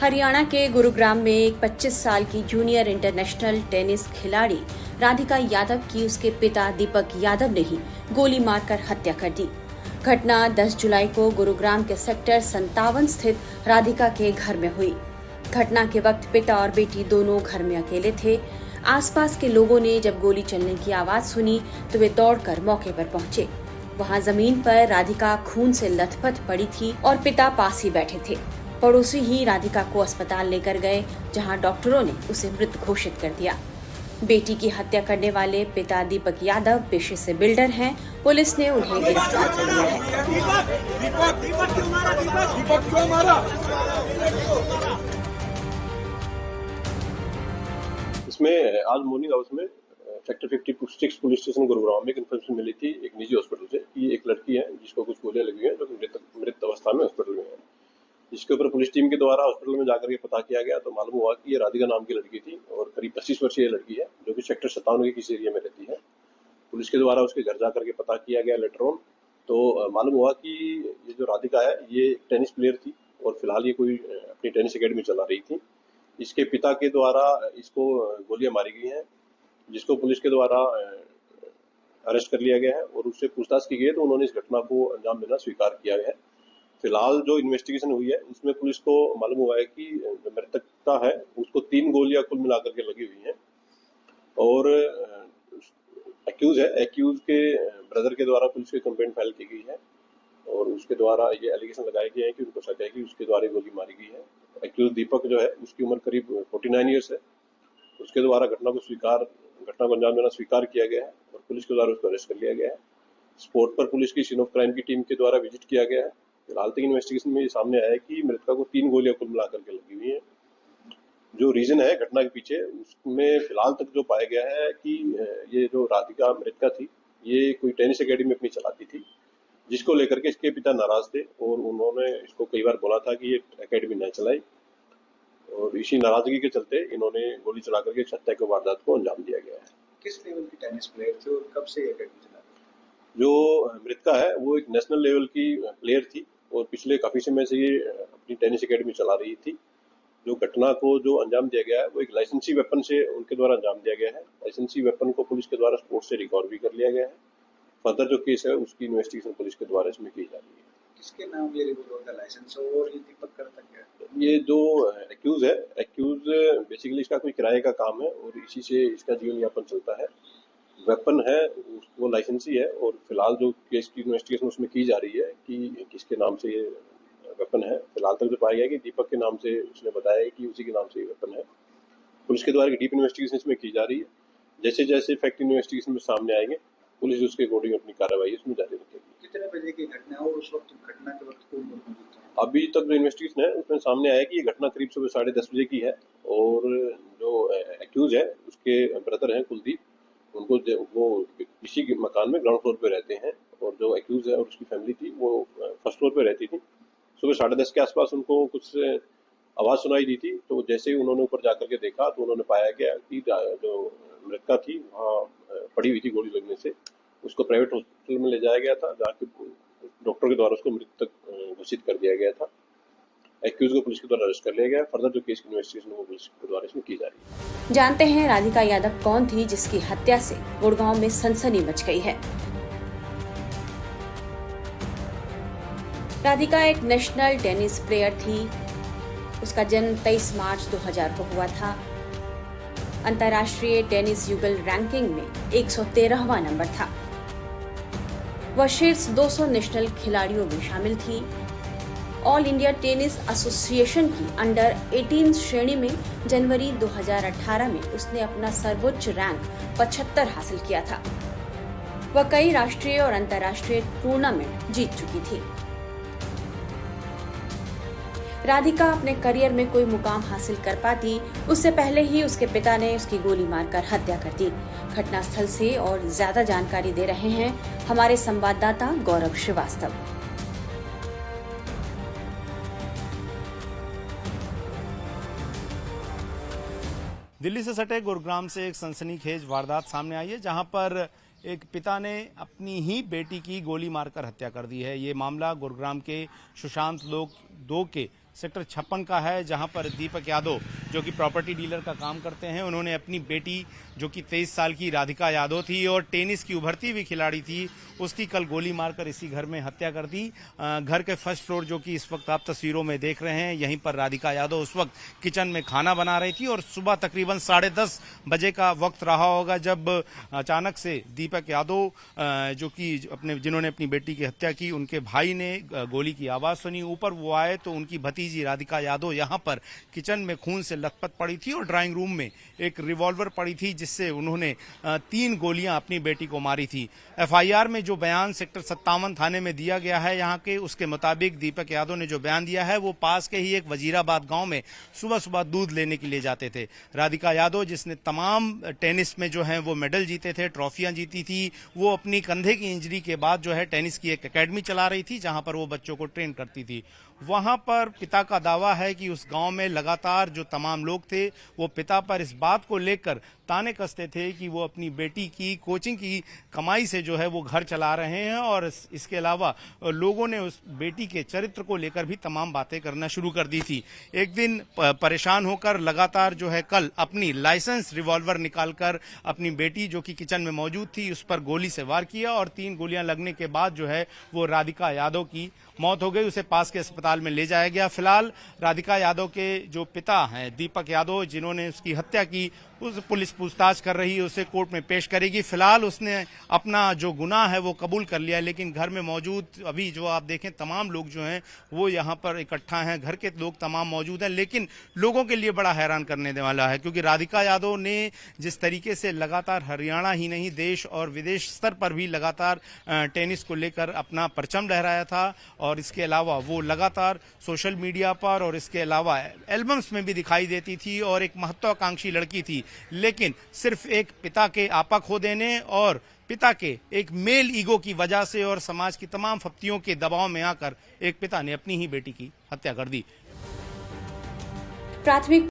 हरियाणा के गुरुग्राम में एक 25 साल की जूनियर इंटरनेशनल टेनिस खिलाड़ी राधिका यादव की उसके पिता दीपक यादव ने ही गोली मारकर हत्या कर दी। घटना 10 जुलाई को गुरुग्राम के सेक्टर 57 स्थित राधिका के घर में हुई। घटना के वक्त पिता और बेटी दोनों घर में अकेले थे। आसपास के लोगों ने जब गोली चलने की आवाज सुनी तो वे दौड़कर मौके पर पहुंचे। वहां जमीन पर राधिका खून से लथपथ पड़ी थी और पिता पास ही बैठे थे। पड़ोसी ही राधिका को अस्पताल लेकर गए, जहां डॉक्टरों ने उसे मृत घोषित कर दिया। बेटी की हत्या करने वाले पिता दीपक यादव पेशे से बिल्डर हैं। पुलिस ने उन्हें गिरफ्तार कर लिया है। इसमें आज मॉर्निंग हाउस में सेक्टर 56 पुलिस स्टेशन गुरुग्राम में एक इन्फॉर्मेशन मिली थी एक निजी हॉस्पिटल से कि एक लड़की है जिसको कुछ गोलियां लगी हैं, जो मृत अवस्था में हॉस्पिटल में है। जिसके ऊपर पुलिस टीम के द्वारा हॉस्पिटल में जाकर के पता किया गया तो मालूम हुआ कि ये राधिका नाम की लड़की थी और करीब 25 वर्षीय लड़की है, जो कि सेक्टर 57 के किसी एरिया में रहती है। पुलिस के द्वारा उसके घर जाकर के पता किया गया लेटर ऑन, तो मालूम हुआ कि ये जो राधिका है ये टेनिस प्लेयर थी और फिलहाल ये कोई अपनी टेनिस अकेडमी चला रही थी। इसके पिता के द्वारा इसको गोलियां मारी गई हैं, जिसको पुलिस के द्वारा अरेस्ट कर लिया गया है और उससे पूछताछ की गई है तो उन्होंने इस घटना को अंजाम देना स्वीकार किया है। फिलहाल जो इन्वेस्टिगेशन हुई है उसमें पुलिस को मालूम हुआ है कि जो मृतकता है उसको 3 गोलियां कुल मिलाकर के लगी हुई हैं और एक्यूज के ब्रदर के द्वारा पुलिस की कंप्लेंट फाइल की गई है और उसके द्वारा ये एलिगेशन लगाए गए हैं कि उनको शक है कि उसके द्वारा गोली मारी गई है। एक्यूज दीपक जो है उसकी उम्र करीब 49 ईयर्स है। उसके द्वारा घटना को अंजाम देना स्वीकार किया गया है और पुलिस के द्वारा उसको अरेस्ट कर लिया गया है। स्पॉट पर पुलिस की सीन ऑफ क्राइम की टीम के द्वारा विजिट किया गया है। फिलहाल तक इन्वेस्टिगेशन में ये सामने आया है कि मृतका को 3 गोलियां कुल मिलाकर के लगी हुई हैं। जो रीजन है घटना के पीछे उसमें फिलहाल तक जो पाया गया है कि ये जो राधिका मृतका थी ये कोई टेनिस अकेडमी अपनी चलाती थी, जिसको लेकर के इसके पिता नाराज थे और उन्होंने इसको कई बार बोला था कि ये अकेडमी न चलाए और इसी नाराजगी के चलते इन्होंने गोली चला करके हत्या की वारदात को अंजाम दिया गया है। किस लेवल की टेनिस प्लेयर थे और कब से ये अकेडमी चला? जो मृतका है वो एक नेशनल लेवल की प्लेयर थी और पिछले काफी समय से ये अपनी टेनिस अकेडमी चला रही थी। जो घटना को जो अंजाम दिया गया है वो एक लाइसेंसी वेपन से उनके द्वारा अंजाम दिया गया है। लाइसेंसी वेपन को पुलिस के द्वारा स्पोर्ट से रिकवर भी कर लिया गया है। फर्दर जो केस है उसकी इन्वेस्टिगेशन पुलिस के द्वारा इसमें की जा रही है। किसके नाम ये रिवॉल्वर का लाइसेंस और ये दीपक करता क्या है? ये जो एक्यूज बेसिकली इसका कोई किराए का काम है और इसी से इसका जीवन यापन चलता है। वेपन है वो लाइसेंसी है और फिलहाल जो केस की इन्वेस्टिगेशन उसमें की जा रही है कि किसके नाम से ये वेपन है। फिलहाल तक जो पाया गया कि दीपक के नाम से उसने बताया कि उसी के नाम से ये वेपन है। पुलिस के द्वारा डीप इन्वेस्टिगेशन इसमें की जा रही है। जैसे जैसे फैक्ट इन्वेस्टिगेशन में सामने आएंगे पुलिस उसके अकॉर्डिंग अपनी कार्रवाई उसमें जारी रखेगी। कितने बजे की घटना है और उस वक्त घटना के वक्त कौन मौजूद था? अभी तक जो इन्वेस्टिगेशन है उसमें सामने आया कि ये घटना करीब सुबह 10:30 बजे की है और जो एक्यूज है उसके ब्रदर हैं कुलदीप, उनको वो इसी के मकान में ग्राउंड फ्लोर पे रहते हैं और जो एक्यूज है और उसकी फैमिली थी वो फर्स्ट फ्लोर पे रहती थी। सुबह 10:30 के आसपास उनको कुछ आवाज़ सुनाई दी थी, तो जैसे ही उन्होंने ऊपर जाकर के देखा तो उन्होंने पाया गया कि जो मृतका थी वहाँ पड़ी हुई थी गोली लगने से। उसको प्राइवेट हॉस्पिटल में ले जाया गया था जहाँ डॉक्टर के द्वारा उसको मृत घोषित कर दिया गया था। एक्यूज को पुलिस के द्वारा अरेस्ट कर लिया गया। फर्दर जो केस की इन्वेस्टिगेशन वो पुलिस के द्वारा इसमें की जा रही है। जानते हैं राधिका यादव कौन थी जिसकी हत्या से गुड़गांव में सनसनी मच गई है। राधिका एक नेशनल टेनिस प्लेयर थी। उसका जन्म 23 मार्च 2000 को हुआ था। अंतर्राष्ट्रीय टेनिस युगल रैंकिंग में 113वां नंबर था। वह शीर्ष 200 नेशनल खिलाड़ियों में शामिल थी। ऑल इंडिया टेनिस एसोसिएशन की अंडर 18 श्रेणी में जनवरी 2018 में उसने अपना सर्वोच्च रैंक 75 हासिल किया था। वह कई राष्ट्रीय और अंतर्राष्ट्रीय टूर्नामेंट जीत चुकी थी। राधिका अपने करियर में कोई मुकाम हासिल कर पाती उससे पहले ही उसके पिता ने उसकी गोली मारकर हत्या कर दी। घटनास्थल से और ज्यादा जानकारी दे रहे हैं हमारे संवाददाता गौरव श्रीवास्तव। दिल्ली से सटे गुरुग्राम से एक सनसनीखेज वारदात सामने आई है, जहां पर एक पिता ने अपनी ही बेटी की गोली मारकर हत्या कर दी है। ये मामला गुरुग्राम के सुशांत लोक 2 के सेक्टर 56 का है, जहां पर दीपक यादव जो कि प्रॉपर्टी डीलर का काम करते हैं, उन्होंने अपनी बेटी जो कि 23 साल की राधिका यादव थी और टेनिस की उभरती हुई खिलाड़ी थी, उसकी कल गोली मारकर इसी घर में हत्या कर दी। घर के फर्स्ट फ्लोर जो कि इस वक्त आप तस्वीरों में देख रहे हैं, यहीं पर राधिका यादव उस वक्त किचन में खाना बना रही थी और सुबह तकरीबन 10:30 बजे का वक्त रहा होगा जब अचानक से दीपक यादव जो कि जिन्होंने अपनी बेटी की हत्या की, उनके भाई ने गोली की आवाज सुनी। ऊपर वो आए तो उनकी भतीजी राधिका यादव यहां पर किचन में खून से लथपथ पड़ी थी और ड्राइंग रूम में एक रिवॉल्वर पड़ी थी, जिससे उन्होंने 3 गोलियां अपनी बेटी को मारी थी। एफआईआर में जो बयान सेक्टर 57 थाने में दिया गया है यहां के, उसके मुताबिक दीपक यादव ने जो बयान दिया है वो पास के ही एक वजीराबाद गांव में सुबह सुबह दूध लेने के लिए जाते थे। राधिका यादव जिसने तमाम टेनिस में जो है वो मेडल जीते थे, ट्रॉफियां जीती थी, वो अपनी कंधे की इंजरी के बाद जो है टेनिस की एक एकेडमी चला रही थी जहां पर वो बच्चों को ट्रेन करती थी। वहां पर पिता का दावा है कि उस गांव में लगातार जो तमाम लोग थे वो पिता पर इस बात को लेकर ताने कसते थे कि वो अपनी बेटी की कोचिंग की कमाई से जो है वो घर चला रहे हैं और इसके अलावा लोगों ने उस बेटी के चरित्र को लेकर भी तमाम बातें करना शुरू कर दी थी। एक दिन परेशान होकर लगातार जो है कल अपनी लाइसेंस रिवॉल्वर निकालकर अपनी बेटी जो कि किचन में मौजूद थी उस पर गोली से वार किया और 3 गोलियां लगने के बाद जो है वो राधिका यादव की मौत हो गई। उसे पास के अस्पताल में ले जाया गया। फिलहाल राधिका यादव के जो पिता हैं दीपक यादव, जिन्होंने उसकी हत्या की, उस पुलिस पूछताछ कर रही है, उसे कोर्ट में पेश करेगी। फिलहाल उसने अपना जो गुनाह है वो कबूल कर लिया, लेकिन घर में मौजूद अभी जो आप देखें तमाम लोग जो हैं वो यहाँ पर इकट्ठा हैं, घर के लोग तमाम मौजूद हैं। लेकिन लोगों के लिए बड़ा हैरान करने वाला है, क्योंकि राधिका यादव ने जिस तरीके से लगातार हरियाणा ही नहीं देश और विदेश स्तर पर भी लगातार टेनिस को लेकर अपना परचम लहराया था और इसके अलावा वो लगातार सोशल मीडिया पर और इसके अलावा एल्बम्स में भी दिखाई देती थी और एक महत्वाकांक्षी लड़की थी। लेकिन सिर्फ एक पिता के आपा खो देने और पिता के एक मेल ईगो की वजह से और समाज की तमाम फप्तियों के दबाव में आकर एक पिता ने अपनी ही बेटी की हत्या कर दी। प्राथमिक